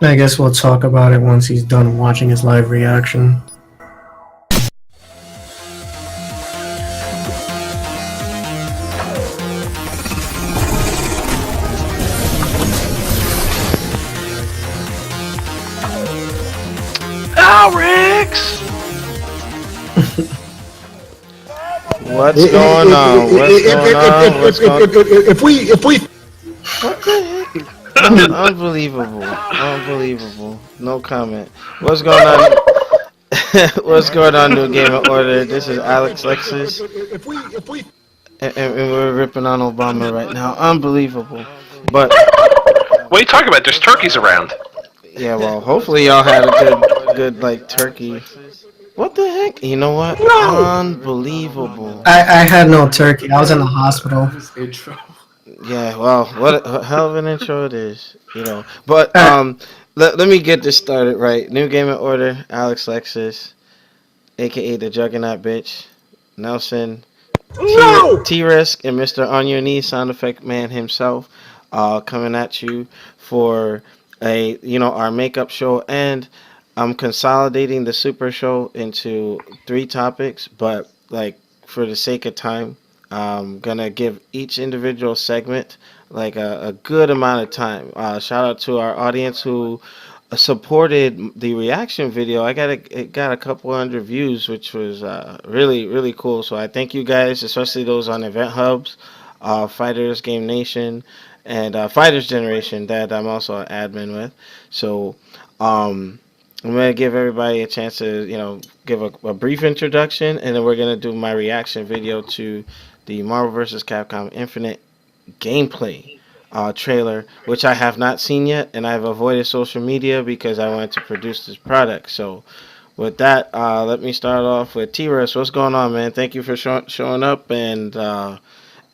I guess we'll talk about it once he's done watching his live reaction. Alex! What's going on? What's going on? What's going? If we What the heck? Unbelievable! Unbelievable! No comment. What's going on? What's going on, New Gaming Order? This is Alexlexus, if we and we're ripping on Obama right now. Unbelievable. But What are you talking about? There's turkeys around. yeah, well, hopefully y'all had a good like turkey. What the heck? You know what? Unbelievable. I had no turkey. I was in the hospital. Yeah, well, what a hell of an intro it is, you know. But Uh, let me get this started right. New Gaming Order, Alexlexus, aka the Juggernaut bitch, Nelson, no. T-Risk, and Mr. On Your Knees sound effect man himself, coming at you for our makeup show, and I'm consolidating the super show into 3 topics, but like for the sake of time, I'm gonna give each individual segment like a good amount of time. Shout out to our audience who supported the reaction video. It got a couple hundred views, which was really cool. So I thank you guys, especially those on Event Hubs, Fighters Game Nation, and Fighters Generation that I'm also an admin with. So I'm gonna give everybody a chance to give a brief introduction, and then we're gonna do my reaction video to the Marvel vs. Capcom Infinite gameplay trailer, which I have not seen yet, and I've avoided social media because I wanted to produce this product. So, with that, let me start off with T-Rex. What's going on, man? Thank you for showing up, and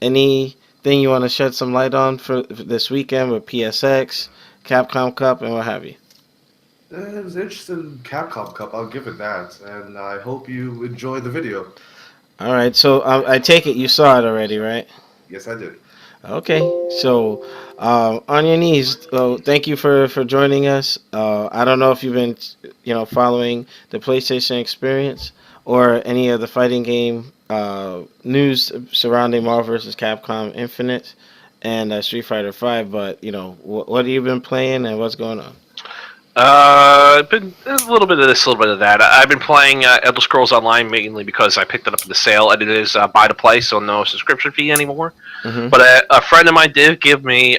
anything you want to shed some light on for this weekend with PSX, Capcom Cup, and what have you? It was interesting Capcom Cup, I'll give it that, and I hope you enjoy the video. All right, so I take it you saw it already, right? Yes, I did. Okay, so on your knees. Thank you for joining us. I don't know if you've been, following the PlayStation experience or any of the fighting game news surrounding Marvel vs. Capcom Infinite and Street Fighter V. But what have you been playing and what's going on? Been a little bit of this, a little bit of that. I've been playing Elder Scrolls Online mainly because I picked it up in the sale, and it is buy to play, so no subscription fee anymore. Mm-hmm. But a friend of mine did give me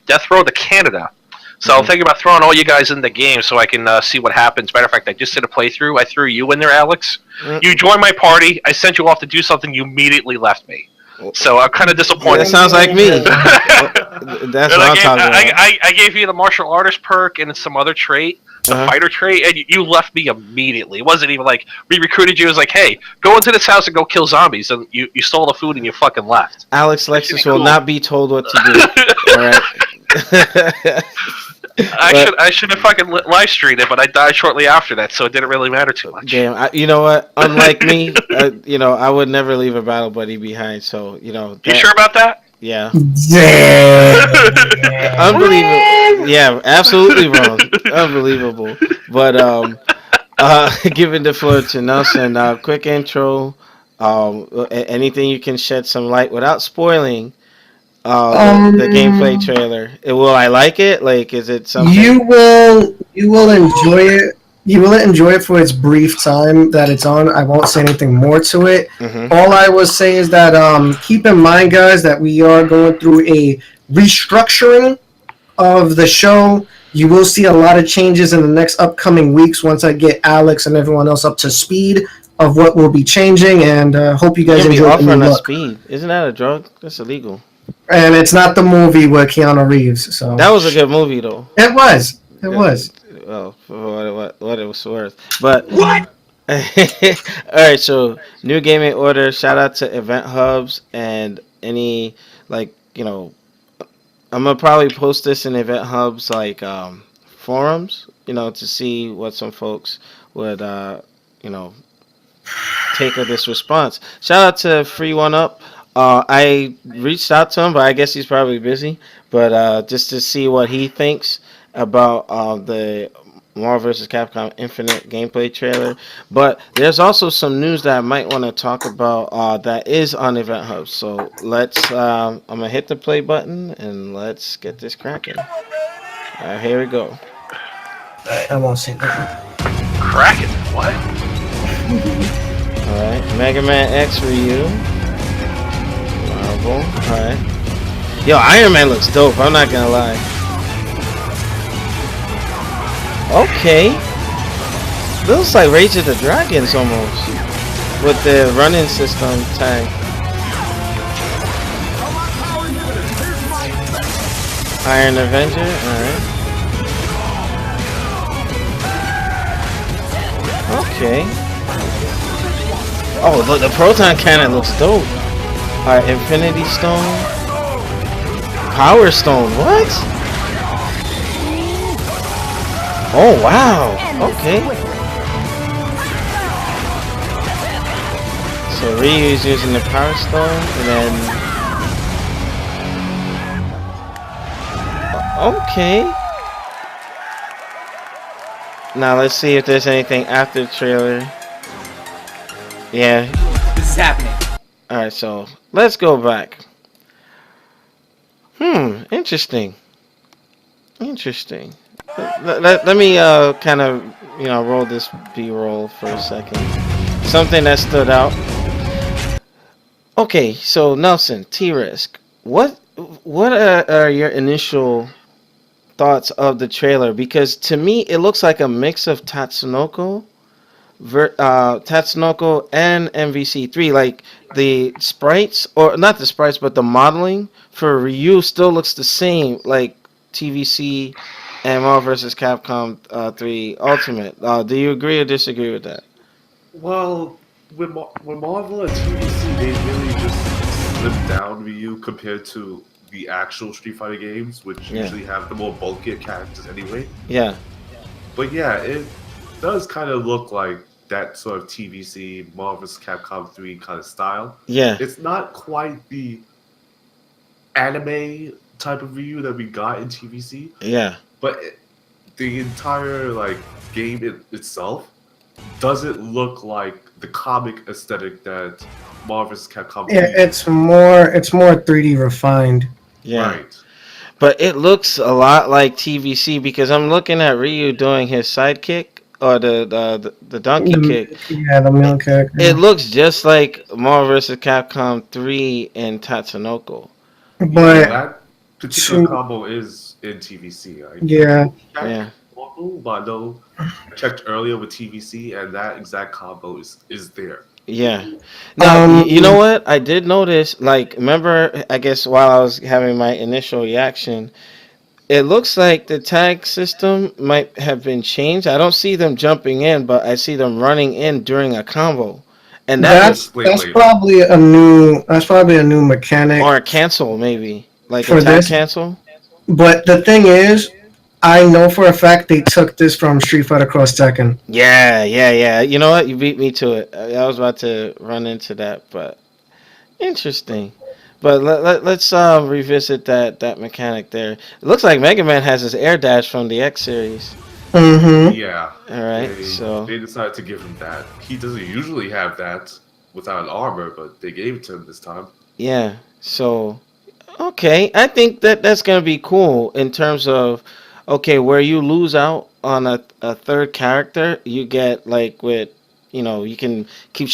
Death Row to Canada, so I'm Mm-hmm. thinking about throwing all you guys in the game so I can see what happens. Matter of fact, I just did a playthrough. I threw you in there, Alex. Mm-hmm. You joined my party. I sent you off to do something. You immediately left me. So I'm kind of disappointed. That sounds like me. That's what I'm talking about. I gave you the martial artist perk and some other trait, the fighter trait, and you left me immediately. It wasn't even like we recruited you. It was like, hey, go into this house and go kill zombies, and you stole the food and you fucking left. Alexlexus will not be told what to do. All right. I should have fucking live streamed it, but I died shortly after that, so it didn't really matter too much. Damn, you know what? Unlike me, I would never leave a battle buddy behind. So You sure about that? Yeah. yeah. Unbelievable. Yeah, absolutely wrong. Unbelievable. But giving the floor to Nelson. Quick intro. Anything you can shed some light without spoiling the gameplay trailer. Will I like it? Like, is it something You will enjoy it. You will enjoy it for its brief time that it's on. I won't say anything more to it. Mhm. All I will say is that keep in mind, guys, that we are going through a restructuring of the show. You will see a lot of changes in the next upcoming weeks once I get Alex and everyone else up to speed of what will be changing, and hope you guys Can't be enjoy the offering new us look. speed? Isn't that a drug? That's illegal. And it's not the movie with Keanu Reeves, so That was a good movie, though. it was. It was. Well, for what it was worth. But What? all right, so New Gaming Order. Shout out to Event Hubs and any I'm gonna probably post this in Event Hubs forums, to see what some folks would take of this response. Shout out to Free One Up. I reached out to him, but I guess he's probably busy. but just to see what he thinks about the Marvel vs. Capcom Infinite gameplay trailer. But there's also some news that I might want to talk about that is on Event Hub. So let's, I'm gonna hit the play button and let's get this cracking. All right, here we go. I won't say that. Kraken. What? All right, Mega Man X Ryu. Marvel. All right. Yo, Iron Man looks dope. I'm not gonna lie. Okay. Looks like Rage of the Dragons almost. With the running system tag. Iron Avenger, alright. Okay. Oh, look, the Proton Cannon looks dope. Alright, Infinity Stone. Power Stone, what? Oh, wow. Okay. So Ryu's using the Power Stone, and then... Okay. Now let's see if there's anything after the trailer. Yeah. This is happening. Alright, so let's go back. Interesting. Interesting. Let me kind of, roll this B-roll for a second. Something that stood out. Okay, so Nelson, T-Risk, what are your initial thoughts of the trailer? Because to me, it looks like a mix of Tatsunoko and MVC3. Like the sprites, or not the sprites, but the modeling for Ryu still looks the same, like TVC and Marvel vs. Capcom 3 Ultimate. Do you agree or disagree with that? Well, with Marvel and TVC, they really just slimmed down Ryu compared to the actual Street Fighter games, which usually have the more bulkier characters anyway. Yeah. But yeah, it does kind of look like that sort of TVC, Marvel vs. Capcom 3 kind of style. Yeah. It's not quite the anime type of Ryu that we got in TVC. Yeah. But the entire game itself doesn't look like the comic aesthetic that Marvel vs. Capcom. Yeah, it's more 3D refined. Yeah. Right. But it looks a lot like TVC because I'm looking at Ryu doing his sidekick or the donkey kick. Yeah, the main character. It looks just like Marvel vs. Capcom 3 and Tatsunoko. But that particular combo is in TVC. Yeah. But no, I checked earlier with TVC, and that exact combo is there. Yeah. Now, you know what? I did notice, remember, I guess while I was having my initial reaction, it looks like the tag system might have been changed. I don't see them jumping in, but I see them running in during a combo. And that's probably a new mechanic. Or a cancel, maybe. Like for a tag this cancel. But the thing is, I know for a fact they took this from Street Fighter Cross Tekken. Yeah. You know what? You beat me to it. I was about to run into that, but interesting. But let's revisit that mechanic there. It looks like Mega Man has his air dash from the X series. Mm-hmm. Yeah. All right. They decided to give him that. He doesn't usually have that without armor, but they gave it to him this time. Yeah. So, okay, I think that's gonna be cool in terms of. Okay, where you lose out on a third character, you get you can keep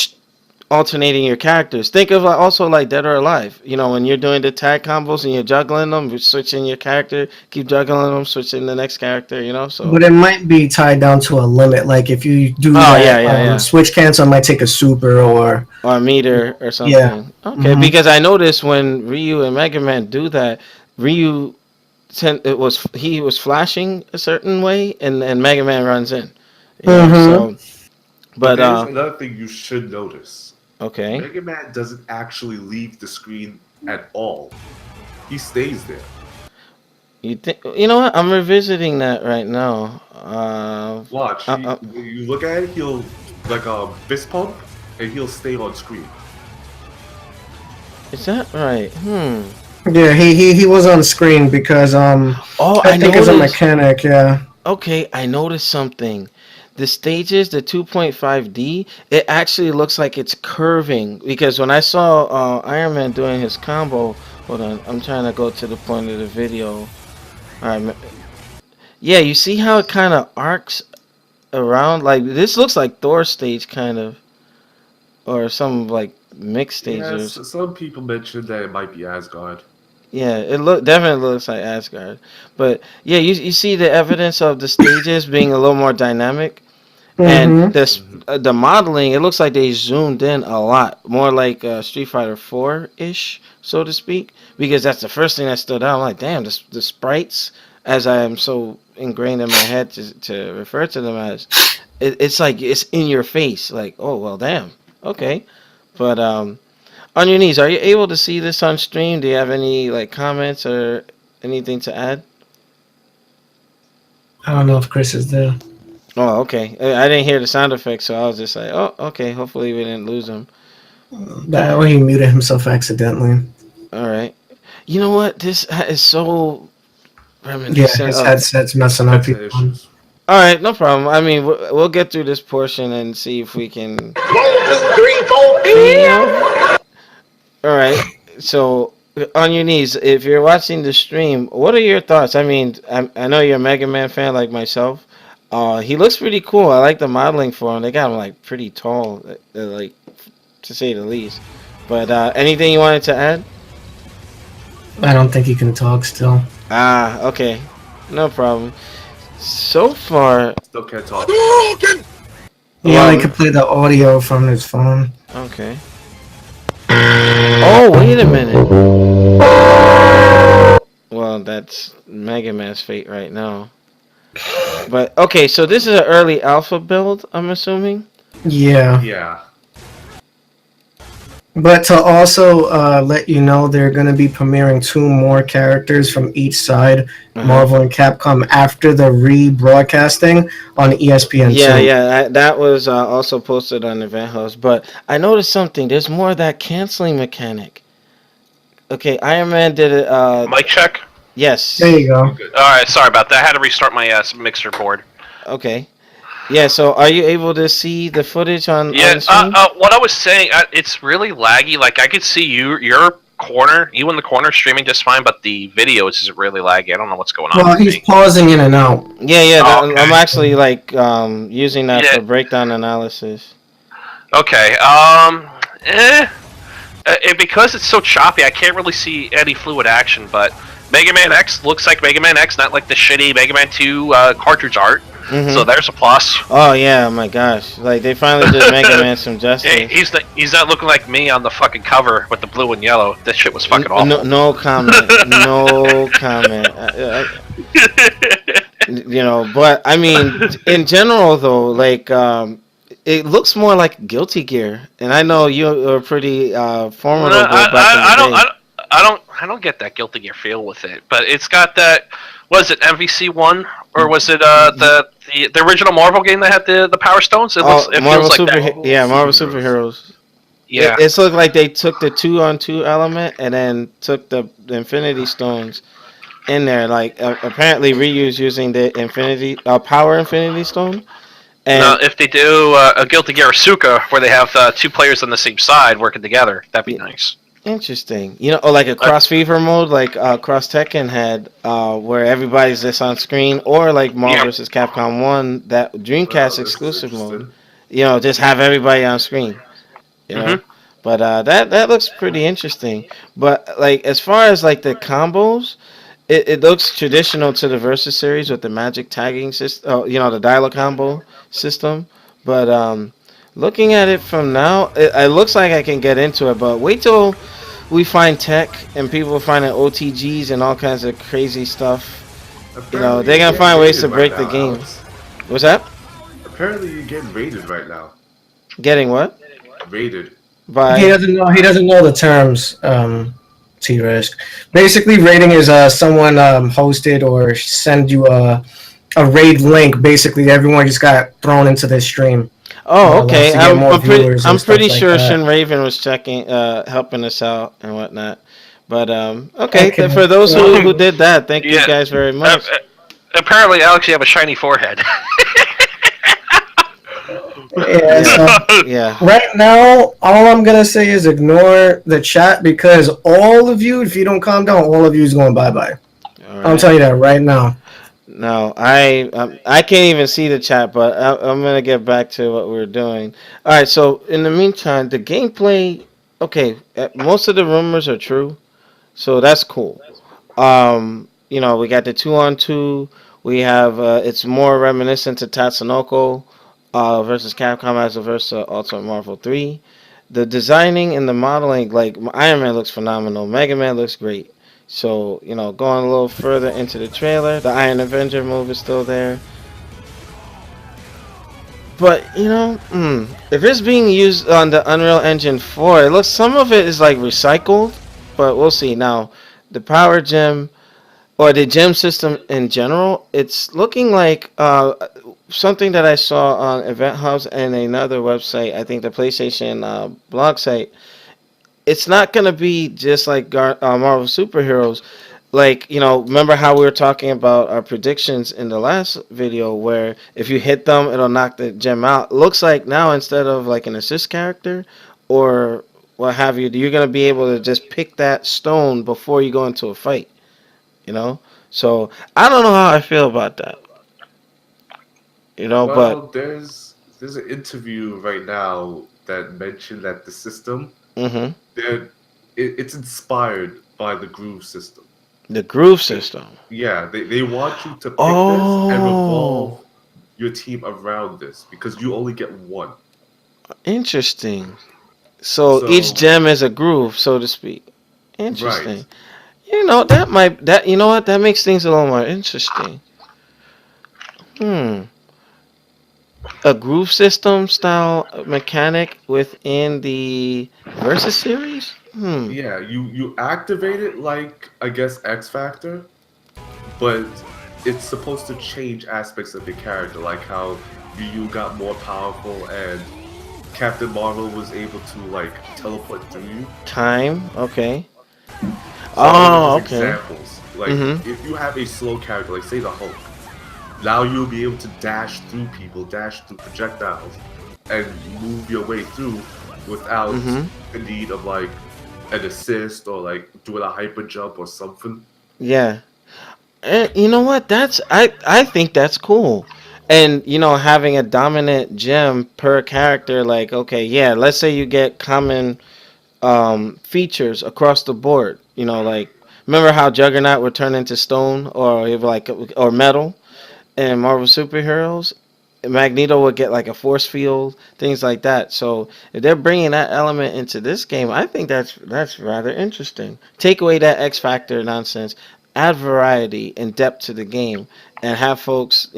alternating your characters. Think of also like Dead or Alive. When you're doing the tag combos and you're juggling them, you're switching your character, keep juggling them, switching the next character. So. But it might be tied down to a limit. Like if you do switch cancel, it might take a super or a meter or something. Yeah. Okay, because I noticed when Ryu and Mega Man do that, Ryu. He was flashing a certain way, and Mega Man runs in. So, but there's another thing you should notice. Okay. Mega Man doesn't actually leave the screen at all. He stays there. You think? You know what? I'm revisiting that right now. Watch. You look at it. He'll like a fist pump, and he'll stay on screen. Is that right? Yeah, he was on screen because Oh, I I think as a noticed. mechanic, yeah. Okay, I noticed something. The stages, the 2.5D, it actually looks like it's curving because when I saw Iron Man doing his combo, hold on, I'm trying to go to the point of the video. All right, yeah, you see how it kind of arcs around? Like this looks like Thor's stage kind of, or some like mixed Yes, stages. some people mentioned that it might be Asgard. Yeah, it definitely looks like Asgard, but yeah, you see the evidence of the stages being a little more dynamic. And Mm-hmm. this Mhm. the modeling, it looks like they zoomed in a lot more, like Street Fighter 4 ish, so to speak. Because that's the first thing that stood out. I'm like, damn, the sprites, as I am so ingrained in my head to refer to them as, it's like it's in your face. Like, oh well, damn, okay. But on your knees, are you able to see this on stream? Do you have any like comments or anything to add? I don't know if Chris is there. Oh, okay. I didn't hear the sound effects, so I was just like, oh, okay. Hopefully we didn't lose him. That way he muted himself accidentally. All right. You know what? This is so Yeah, reminiscent his of. headset's messing up. Headset issues. All right, no problem. I mean, we'll get through this portion and see if we can. 1, 2, 3, 4. All right. So on your knees, if you're watching the stream, what are your thoughts? I mean, I know you're a Mega Man fan like myself. He looks pretty cool. I like the modeling for him. They got him like pretty tall, like to say the least. But anything you wanted to add? I don't think he can talk still. Ah, okay, no problem. So far, Still can't talk. He only could play the audio from his phone. okay. Oh, wait a minute. Well, that's Mega Man's fate right now. But okay, so this is an early alpha build, I'm assuming. Yeah. Yeah. But to also let you know, they're going to be premiering 2 more characters from each side, Marvel and Capcom, after the rebroadcasting on ESPN2. Yeah, that was also posted on Event Host. But I noticed something. There's more of that canceling mechanic. Okay, Iron Man did it. Mic check. Yes. There you go. Good. All right, sorry about that. I had to restart my mixer board. Okay. Yeah, so are you able to see the footage on Yeah, the stream? what I was saying, it's really laggy. Like I could see you in the corner streaming just fine, but the video is really laggy. I don't know what's going on. Well, with he's me. pausing in and out. Yeah, Oh, okay. I'm actually like using that Yeah. for breakdown analysis. Okay. Because it's so choppy, I can't really see any fluid action. But Mega Man X looks like Mega Man X, not like the shitty Mega Man 2 cartridge art. Mhm. So there's a plus. Oh yeah, my gosh! Like they finally did Mega Man some justice. Hey, he's not looking like me on the fucking cover with the blue and yellow. That shit was fucking awful. No comment. No comment. You know, but I mean, in general though, like it looks more like Guilty Gear, and I know you're pretty formidable back in the day. I don't get that Guilty Gear feel with it, but it's got that. Was it MVC 1 or was it the original Marvel game that had the Power Stones? It Marvel feels like that. Yeah, Marvel Superheroes. Yeah, It's looked like they took the 2-on-2 element and then took the Infinity Stones in there, like apparently reused using the Power Infinity Stone. And now, if they do a Guilty Gear Asuka where they have 2 players on the same side working together, that'd be nice. interesting, you know, or like a Cross Fever mode, like Cross Tekken had, where everybody's just on screen, or like Marvel vs. Capcom 1, that Dreamcast exclusive mode. You know, just have everybody on screen. You know, but that looks pretty interesting. But like as far as like the combos, it looks traditional to the Versus series with the magic tagging system. Oh, you know, the dialogue combo system. But looking at it from now, it looks like I can get into it. But wait till we find tech and people finding OTGs and all kinds of crazy stuff. Apparently You know, they're gonna find ways to break the now, game. Alex. What's that? Apparently you're getting raided right now. Getting what? Raided. By He doesn't know the terms. T-Risk. Basically, raiding is someone hosted or send you a raid link. Basically, everyone just got thrown into this stream. Oh, okay. I'm pretty like sure that. Shin Raven was checking, helping us out and whatnot. But okay, Okay. for those who did that, thank you Yeah. guys very Uh, much. apparently, Alex, you have a shiny forehead. Yeah, Yeah, so yeah. right now, all I'm gonna say is ignore the chat because all of you, if you don't calm down, all of you is going bye bye. All I'll right. tell you that right now. No, I can't even see the chat, but I'm gonna get back to what we're doing. All right. So in the meantime, the gameplay. Okay, most of the rumors are true, so that's cool. We got the 2-on-2. We have it's more reminiscent to Tatsunoko versus Capcom as a versus Ultimate Marvel 3. The designing and the modeling, like Iron Man looks phenomenal. Mega Man looks great. So, going a little further into the trailer, the Iron Avenger move is still there. But, if it's being used on the Unreal Engine 4, it looks some of it is like recycled, but we'll see. Now, the Power Gem or the gem system in general, it's looking like something that I saw on Event Hubs and another website, I think the PlayStation blog site. It's not going to be just like Marvel superheroes. Like, remember how we were talking about our predictions in the last video where if you hit them, it'll knock the gem out. Looks like now instead of like an assist character or what have you, you're going to be able to just pick that stone before you go into a fight, you know? So I don't know how I feel about that, but. Well, there's an interview right now that mentioned that the system Hmm. it's inspired by the groove system. The groove system. Yeah, they want you to pick this and Oh, revolve your team around this because you only get one. interesting. So each So, gem is a groove, so to speak. right. Interesting. That makes things a little more interesting. Hmm. A groove system style mechanic within the Versus series? Hmm. Yeah, you activate it like I guess X Factor, but it's supposed to change aspects of your character, like how Ryu got more powerful and Captain Marvel was able to like teleport through you. Time. Okay. So those are Oh, just okay. examples. Like Mhm. if you have a slow character, like say the Hulk, now you'll be able to dash through people, dash through projectiles, and move your way through without Mhm. the need of like an assist or like doing a hyper jump or something. Yeah. And you know what? I think that's cool. And having a dominant gem per character, like okay, yeah, let's say you get common features across the board. Like remember how Juggernaut would turn into stone or metal in Marvel superheroes. Magneto would get like a force field, things like that. So if they're bringing that element into this game, I think that's rather interesting. Take away that X Factor nonsense, add variety and depth to the game, and have folks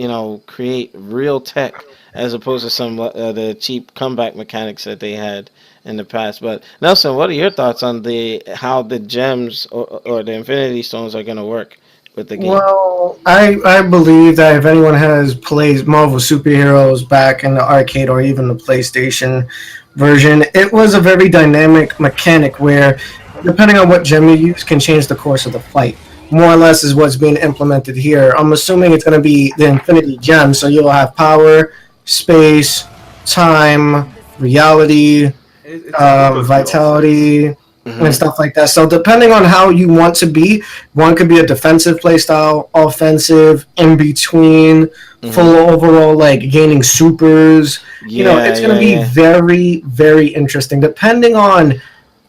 create real tech as opposed to some the cheap comeback mechanics that they had in the past. But Nelson, what are your thoughts on the how the gems or the Infinity Stones are going to work with the game? Well, I believe that if anyone has played Marvel superheroes back in the arcade or even the PlayStation version, it was a very dynamic mechanic where, depending on what gem you use, can change the course of the fight. More or less is what's being implemented here. I'm assuming it's going to be the Infinity Gem, so you'll have power, space, time, reality, It's a bit of the all six. vitality, and Hmm. stuff like that. So depending on how you want to be, one could be a defensive play style, offensive, in between, Hmm. full overall, like gaining supers. Yeah, It's going to yeah, be yeah. very, very interesting. Depending on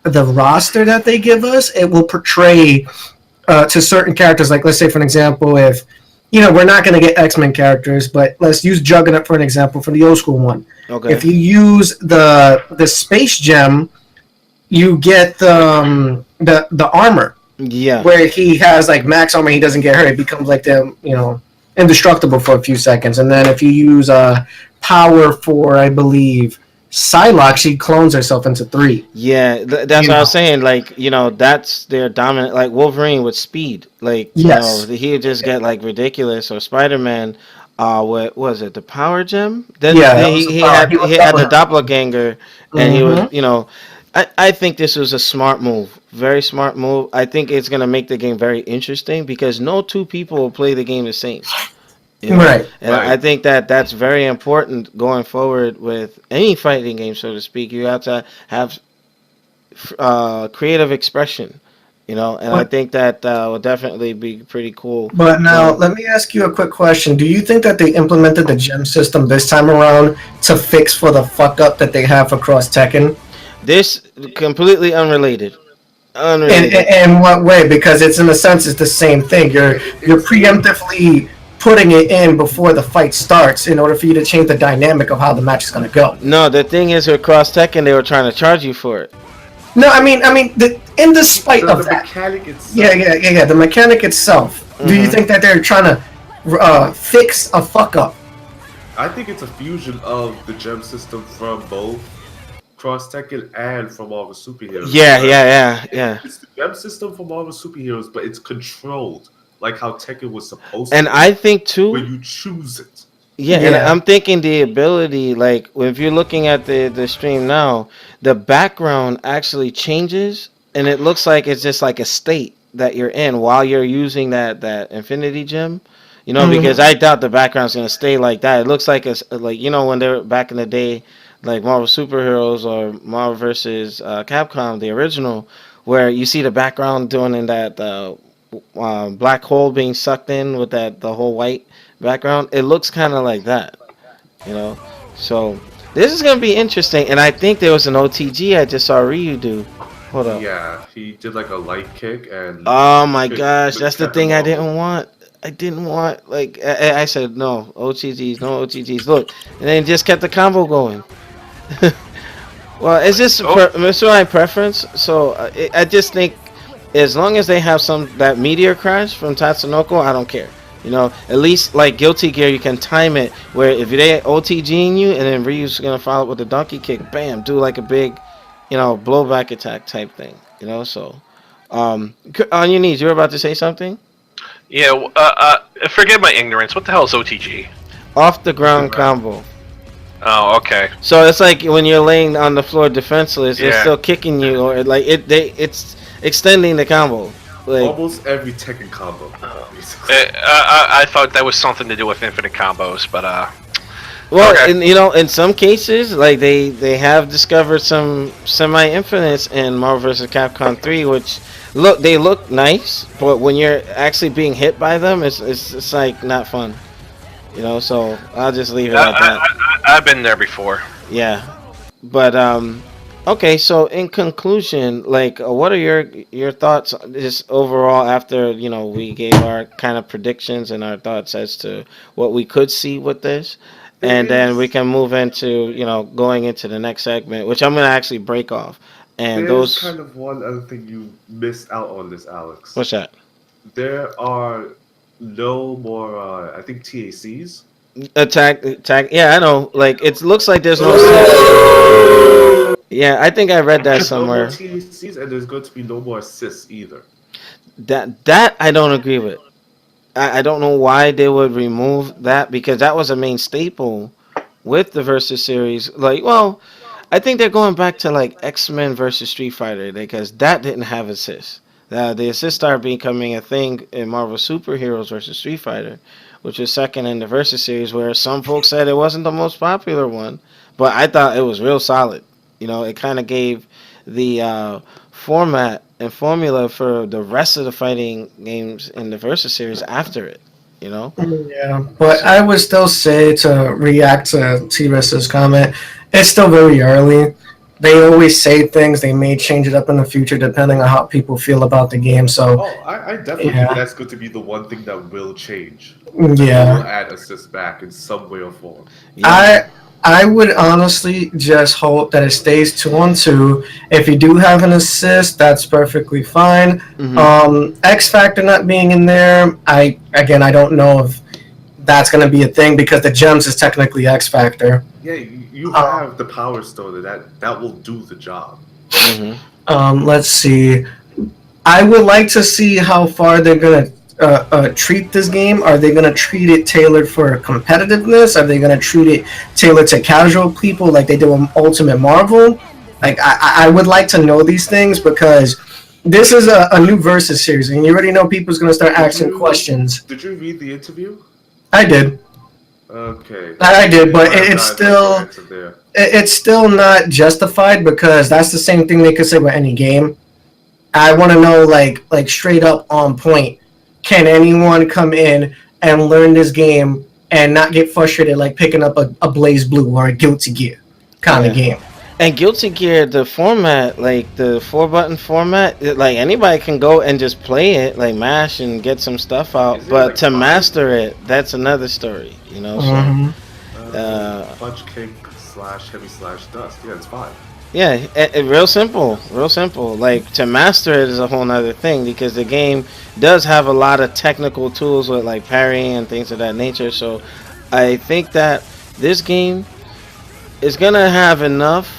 the roster that they give us, it will portray to certain characters. Like, let's say, for an example, if we're not going to get X-Men characters, but let's use Juggernaut for an example for the old school one. If Okay. you use the space gem, you get the armor Yeah. where he has like max armor. He doesn't get hurt. It becomes like the indestructible for a few seconds. And then if you use power for, I believe, Psylocke, she clones herself into three. Yeah, that's You what I was know. saying. Like, that's their dominant. Like Wolverine with speed. Like, Yes. he'd just get like ridiculous. Or Spider Man, what was it? The Power Gem. Then Yeah, that was he the he power. had He was he had the double. doppelganger, and he was Mm-hmm. I think this was a smart move, very smart move. I think it's gonna make the game very interesting because no two people will play the game the same. You know, Right. and I think that that's very important going forward with any fighting game, so to speak. You have to have creative expression, you know, and I But, think that will definitely be pretty cool. but now, When let me ask you a quick question. Do you think that they implemented the gem system this time around to fix for the fuck up that they have across Tekken? this completely unrelated, In, unrelated. in what way? Because it's in a sense it's the same thing. You're It's preemptively putting it in before the fight starts in order for you to change the dynamic of how the match is going to go. No, the thing is, with Cross Tekken, they were trying to charge you for it. No, in despite the of that, mechanic itself. yeah. The mechanic itself. Do you Mhm. think that they're trying to fix a fuck up? I think it's a fusion of the gem system from both Cross Tekken and from Marvel Superheroes. Yeah. It's the gem system from Marvel Superheroes, but it's controlled like how Tekken was supposed And to. I think where too, you choose it. yeah, and Yeah. I'm thinking the ability, like if you're looking at the stream now, the background actually changes, and it looks like it's just like a state that you're in while you're using that Infinity Gem. You know, because Mhm. I doubt the background's gonna stay like that. It looks like it's like when they were back in the day, like Marvel Superheroes or Marvel versus Capcom, the original, where you see the background doing in that black hole being sucked in with the whole white background. It looks kind of like that, you know. So this is gonna be interesting, and I think there was an OTG I just saw Ryu do. Hold up. Yeah, he did like a light kick and Oh my kick- gosh, that's the kept thing him I off. didn't want. I didn't want like I said no OTGs, no OTGs. Look, and then just kept the combo going. Well, it's just it's my preference. So I just think as long as they have that meteor crash from Tatsunoko, I don't care. You know, at least like Guilty Gear, you can time it where if they OTGing you and then Ryu's gonna follow up with a donkey kick, bam, do like a big, blowback attack type thing. You know, so on your knees, you were about to say something. Yeah, forget my ignorance. What the hell is OTG? Off the ground combo. Oh, okay. So it's like when you're laying on the floor defenseless, it's Yeah. still kicking you, or like it's extending the combo. Like, Almost every Tekken combo. basically. I thought that was something to do with infinite combos, but well, okay. and in some cases, like they have discovered some semi-infinites in Marvel vs. Capcom 3, which they look nice, but when you're actually being hit by them, it's like not fun. You know, so I'll just leave it at that. I've been there before. Yeah, but okay. So in conclusion, like, what are your thoughts just overall after we gave our kind of predictions and our thoughts as to what we could see with this, and then we can move into going into the next segment, which I'm gonna actually break off. And There's those, kind of one other thing you missed out on this, Alex. what's that? There are no more, I think, TACs. Attack. Yeah, I know. Like it looks like there's no. Yeah, I think I read that There's no more somewhere. TACs, and there's going to be no more assists either. That I don't agree with. I don't know why they would remove that because that was a main staple with the Versus series. Like, well, I think they're going back to like X-Men versus Street Fighter because that didn't have assists. The assists started becoming a thing in Marvel Superheroes versus Street Fighter, which was second in the Versus series, where some folks said it wasn't the most popular one, but I thought it was real solid. It kind of gave the format and formula for the rest of the fighting games in the Versus series after it. Yeah, but I would still say to react to T-Riss's comment, it's still very early. They always say things. They may change it up in the future depending on how people feel about the game. So, Oh, I definitely Yeah. think that's going to be the one thing that will change. yeah. They'll add assists back in some way or form. I would honestly just hope that it stays 2-on-2. If you do have an assist, that's perfectly fine. Mhm. X Factor not being in there, I don't know if that's going to be a thing because the gems is technically X Factor. Yeah, you have the Power Stone that will do the job. Mhm. Let's see. I would like to see how far they're going to treat this game. Are they going to treat it tailored for competitiveness? Are they going to treat it tailored to casual people like they do in Ultimate Marvel? Like I would like to know these things because this is a new versus series, and you already know people's gonna start asking questions. Did you read the interview? I did. Okay. I did, You but might have it's gotten like the still answer there. it's still not justified because that's the same thing they could say with any game. I want to know like straight up on point. Can anyone come in and learn this game and not get frustrated like picking up a Blaze Blue or a Guilty Gear kind of Yeah. game? And Guilty Gear, the format, like the 4-button format, like anybody can go and just play it, like mash and get some stuff out. Is it But like to five? master it, that's another story, you know. So Mm-hmm. Punch kick slash heavy slash dust. Yeah, it's 5. yeah, real simple, real simple. Like to master it is a whole nother thing because the game does have a lot of technical tools with like parrying and things of that nature. So I think that this game is gonna have enough.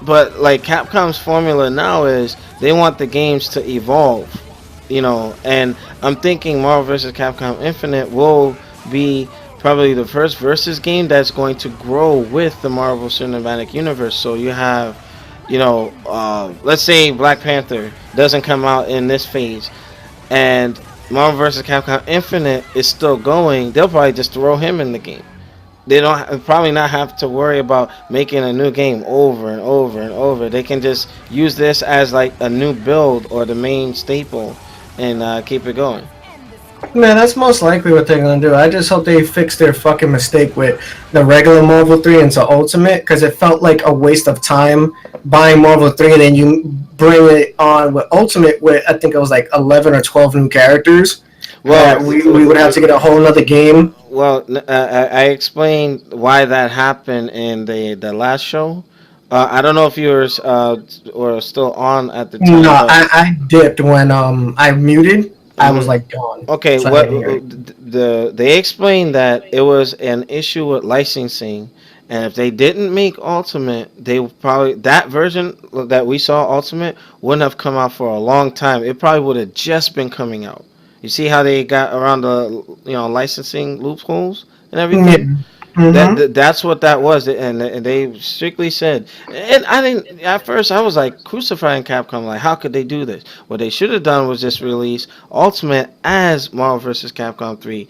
But like Capcom's formula now is they want the games to evolve, you know. And I'm thinking Marvel vs. Capcom Infinite will be probably the first versus game that's going to grow with the Marvel Cinematic Universe. So you have, you know, let's say Black Panther doesn't come out in this phase, and Marvel vs. Capcom Infinite is still going. They'll probably just throw him in the game. They don't probably not have to worry about making a new game over and over and over. They can just use this as like a new build or the main staple and keep it going. Man, that's most likely what they're gonna do. I just hope they fix their fucking mistake with the regular Marvel 3 into Ultimate, because it felt like a waste of time buying Marvel 3 and then you bring it on with Ultimate with I think it was like 11 or 12 new characters. Well, We would have to get a whole nother game. well, I explained why that happened in the last show. I don't know if you were or still on at the No, time, but I dipped when I muted. I was mhm. like gone. Okay, So I what didn't hear it. they explained that it was an issue with licensing, and if they didn't make Ultimate, they probably that version that we saw Ultimate wouldn't have come out for a long time. It probably would have just been coming out. You see how they got around the licensing loopholes and Yeah. everything. Mm-hmm. That's what that was, and they strictly said. And I didn't at first. I was like crucifying Capcom, like how could they do this? What they should have done was just release Ultimate as Marvel vs. Capcom 3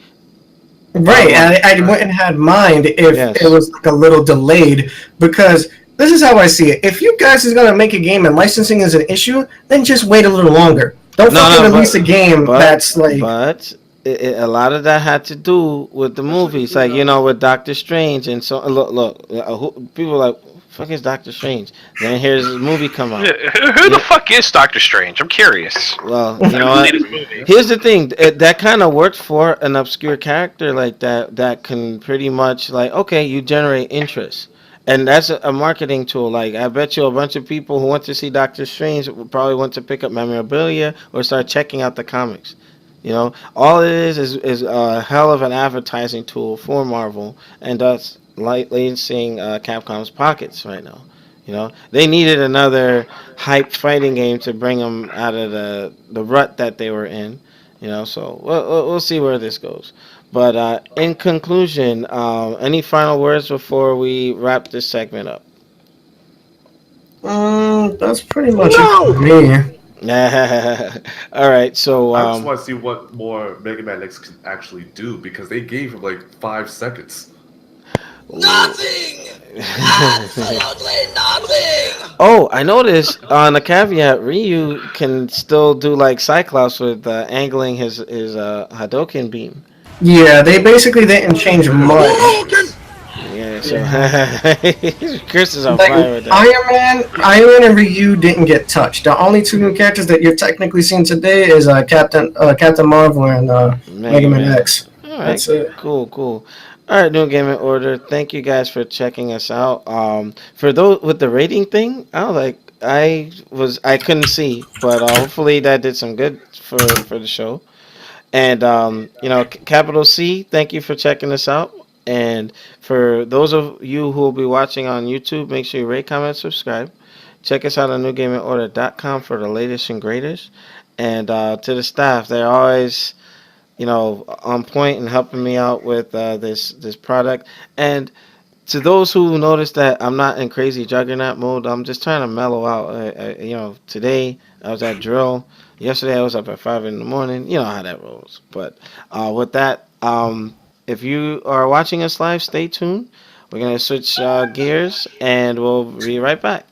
all at Right, and once. I wouldn't have mind if it Yes. was like a little delayed because this is how I see it. If you guys is gonna make a game and licensing is an issue, then just wait a little longer. Don't No, fucking no, release a game but that's like but a lot of that had to do with the movies, like with Doctor Strange and so. Look, people are like, "Fuck is Doctor Strange?" Then here's his movie come out. Who the Yeah, fuck is Doctor Strange? I'm curious. well, you I've know seen what? his movie. Here's the thing. That kind of worked for an obscure character like that. That can pretty much like, okay, you generate interest. And that's a marketing tool. Like, I bet you a bunch of people who went to see Doctor Strange would probably want to pick up memorabilia or start checking out the comics. All it is a hell of an advertising tool for Marvel, and thus lightly seeing Capcom's pockets right now. They needed another hype fighting game to bring them out of the rut that they were in. So we'll see where this goes. But in conclusion, any final words before we wrap this segment up? that's pretty much it for me. All right, so I just want to see what more Mega Man X can actually do because they gave him like 5 seconds. Nothing! Absolutely nothing! oh, I noticed on the caveat, Ryu can still do like Cyclops with angling his Hadoken beam. Yeah, they basically didn't change much. Hadouken! Yeah, so Chris is on Like fire with that. Iron Man and Ryu didn't get touched. The only two new characters that you're technically seeing today is Captain Marvel and Mega Man X. All right, That's it. cool. All right, New Gaming Order. Thank you guys for checking us out. For those with the rating thing, I couldn't see, but hopefully that did some good for the show. And Capital C, thank you for checking us out. And for those of you who will be watching on YouTube, make sure you rate, comment, subscribe. Check us out on newgamingorder.com for the latest and greatest. And to the staff, they're always on point and helping me out with this product. And to those who notice that I'm not in crazy juggernaut mode, I'm just trying to mellow out. Today I was at drill. Yesterday I was up at 5 in the morning. You know how that rolls. But with that, if you are watching us live, stay tuned. We're gonna switch gears, and we'll be right back.